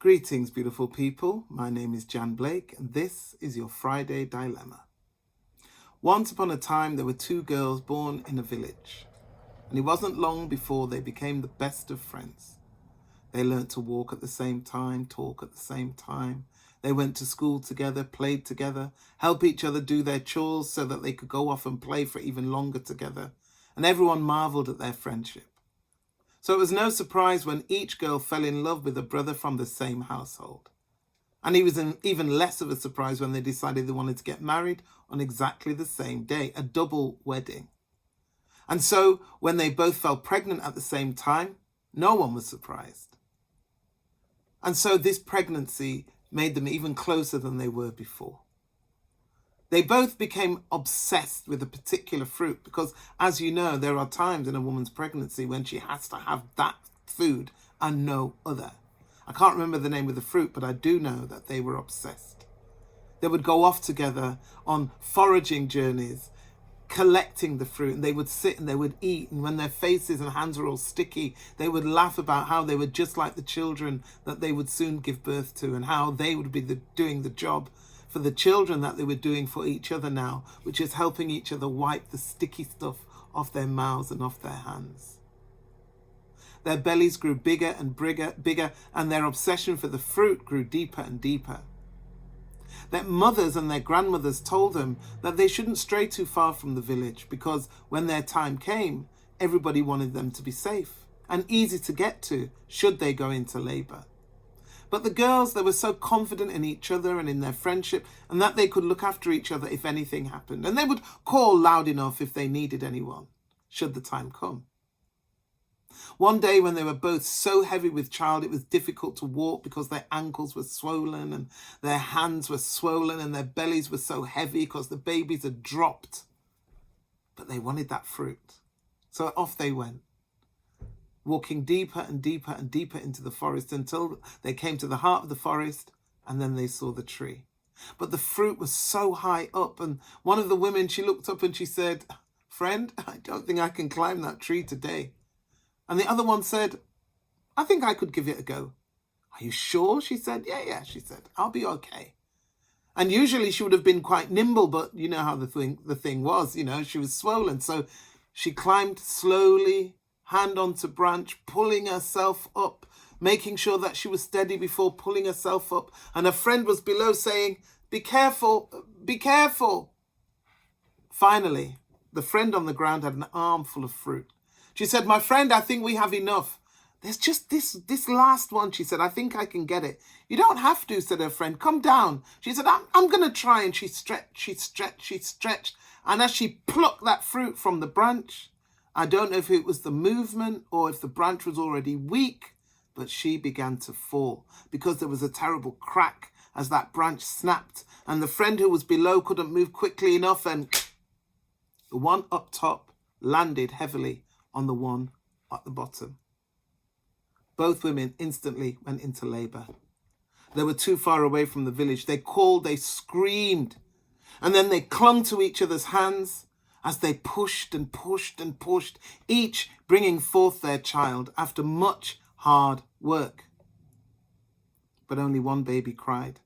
Greetings, beautiful people. My name is Jan Blake, and this is your Friday Dilemma. Once upon a time, there were two girls born in a village, and it wasn't long before they became the best of friends. They learnt to walk at the same time, talk at the same time. They went to school together, played together, helped each other do their chores so that they could go off and play for even longer together, and everyone marveled at their friendship. So it was no surprise when each girl fell in love with a brother from the same household. And it was even less of a surprise when they decided they wanted to get married on exactly the same day, a double wedding. And so when they both fell pregnant at the same time, no one was surprised. And so this pregnancy made them even closer than they were before. They both became obsessed with a particular fruit because, as you know, there are times in a woman's pregnancy when she has to have that food and no other. I can't remember the name of the fruit, but I do know that they were obsessed. They would go off together on foraging journeys, collecting the fruit, and they would sit and they would eat. And when their faces and hands were all sticky, they would laugh about how they were just like the children that they would soon give birth to, and how they would be doing the job for the children that they were doing for each other now, which is helping each other wipe the sticky stuff off their mouths and off their hands. Their bellies grew bigger and bigger, and their obsession for the fruit grew deeper and deeper. Their mothers and their grandmothers told them that they shouldn't stray too far from the village because when their time came, everybody wanted them to be safe and easy to get to should they go into labour. But the girls, they were so confident in each other and in their friendship and that they could look after each other if anything happened. And they would call loud enough if they needed anyone, should the time come. One day when they were both so heavy with child, it was difficult to walk because their ankles were swollen and their hands were swollen and their bellies were so heavy because the babies had dropped. But they wanted that fruit. So off they went, walking deeper and deeper and deeper into the forest until they came to the heart of the forest, and then they saw the tree. But the fruit was so high up, and one of the women, she looked up and she said, "Friend, I don't think I can climb that tree today." And the other one said, "I think I could give it a go." "Are you sure?" She said. Yeah, she said, "I'll be okay." And usually she would have been quite nimble, but you know how the thing was, she was swollen. So she climbed slowly, hand onto branch, pulling herself up, making sure that she was steady before pulling herself up. And her friend was below saying, "Be careful, be careful." Finally, the friend on the ground had an armful of fruit. She said, "My friend, I think we have enough. There's just this last one," she said. "I think I can get it." "You don't have to," said her friend. "Come down." She said, I'm going to try." And she stretched. And as she plucked that fruit from the branch, I don't know if it was the movement or if the branch was already weak, but she began to fall because there was a terrible crack as that branch snapped. And the friend who was below couldn't move quickly enough, and the one up top landed heavily on the one at the bottom. Both women instantly went into labour. They were too far away from the village. They called, they screamed, and then they clung to each other's hands as they pushed and pushed and pushed, each bringing forth their child after much hard work. But only one baby cried.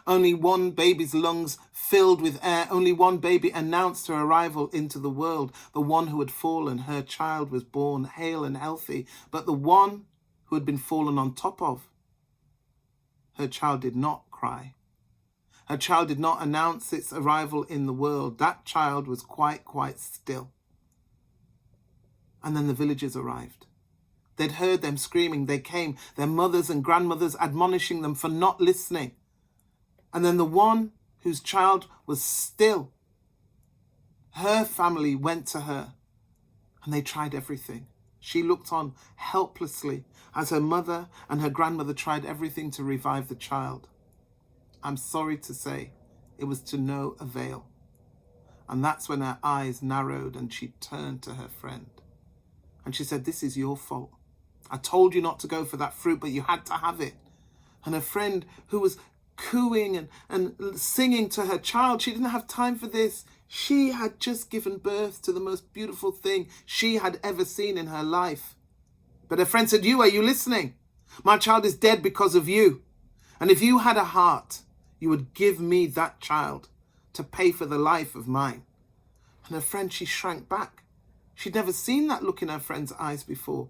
Only one baby's lungs filled with air. Only one baby announced her arrival into the world. The one who had fallen, her child was born hale and healthy. But the one who had been fallen on top of, her child did not cry. Her child did not announce its arrival in the world. That child was quite still. And then the villagers arrived. They'd heard them screaming. They came, their mothers and grandmothers admonishing them for not listening. And then the one whose child was still, her family went to her and they tried everything. She looked on helplessly as her mother and her grandmother tried everything to revive the child. I'm sorry to say, it was to no avail. And that's when her eyes narrowed and she turned to her friend. And she said, "This is your fault. I told you not to go for that fruit, but you had to have it." And her friend, who was cooing and singing to her child, she didn't have time for this. She had just given birth to the most beautiful thing she had ever seen in her life. But her friend said, "Are you listening?" My child is dead because of you. And if you had a heart, you would give me that child to pay for the life of mine. And her friend, she shrank back. She'd never seen that look in her friend's eyes before.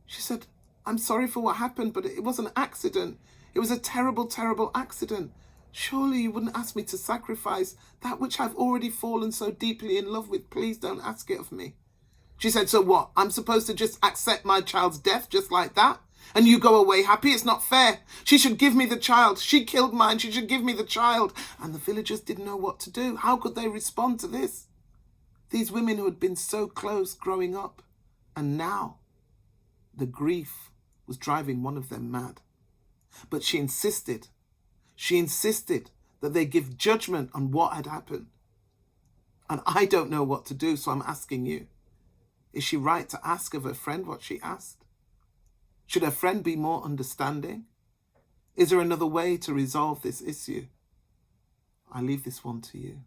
She said, I'm sorry for what happened, but it was an accident. It was a terrible, terrible accident. Surely you wouldn't ask me to sacrifice that which I've already fallen so deeply in love with. Please don't ask it of me. She said, so what? I'm supposed to just accept my child's death just like that? And you go away happy? It's not fair. She should give me the child. She killed mine. She should give me the child. And the villagers didn't know what to do. How could they respond to this? These women who had been so close growing up, and now the grief was driving one of them mad. But she insisted that they give judgment on what had happened. And I don't know what to do, so I'm asking you. Is she right to ask of her friend what she asked? Should her friend be more understanding? Is there another way to resolve this issue? I leave this one to you.